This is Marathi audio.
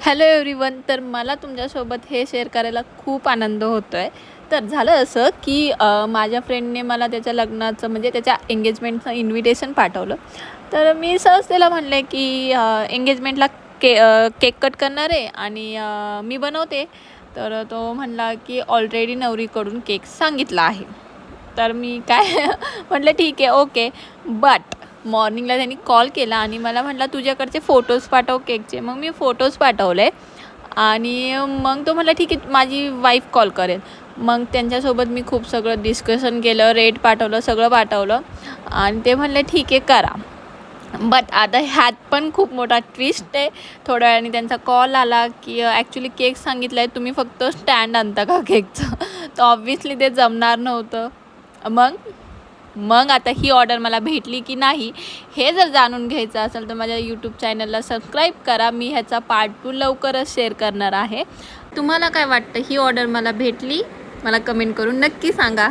Hello everyone. तर मला तुमच्यासोबत हे शेअर करायला खूप आनंद होतो आहे. तर झालं असं की माझ्या फ्रेंडने मला त्याच्या लग्नाचं म्हणजे त्याच्या एंगेजमेंटचं इन्व्हिटेशन पाठवलं. तर मी सहज त्याला म्हणले की एंगेजमेंटला केक कट करणार आहे आणि मी बनवते. तर तो म्हणला की ऑलरेडी नवरीकडून केक सांगितला आहे. तर मी काय म्हटलं ठीक आहे, ओके. बट मॉर्निंगला त्यांनी कॉल केला आणि मला म्हटला तुझ्याकडचे फोटोज पाठव केकचे. मग मी फोटोज पाठवले आणि मग तो म्हटला ठीक आहे, माझी वाईफ कॉल करेल. मग त्यांच्यासोबत मी खूप सगळं डिस्कशन केलं, रेट पाठवलं, सगळं पाठवलं आणि ते म्हणले ठीक आहे करा. बट आता ह्यात पण खूप मोठा ट्विस्ट आहे. थोड्या वेळाने त्यांचा कॉल आला की ॲक्च्युली केक सांगितला आहे, तुम्ही फक्त स्टँड आणता का केकचं. तर ऑब्व्हियसली ते जमणार नव्हतं. मग मग आता ही ऑर्डर मला भेटली की नाही हे जर जाणून घ्यायचं असेल तर माझ्या यूट्यूब चॅनलला सबस्क्राईब करा. मी ह्याचा पार्ट 2 लवकरच शेअर करणार आहे. तुम्हाला काय वाटतं, ही ऑर्डर मला भेटली? मला कमेंट करून नक्की सांगा.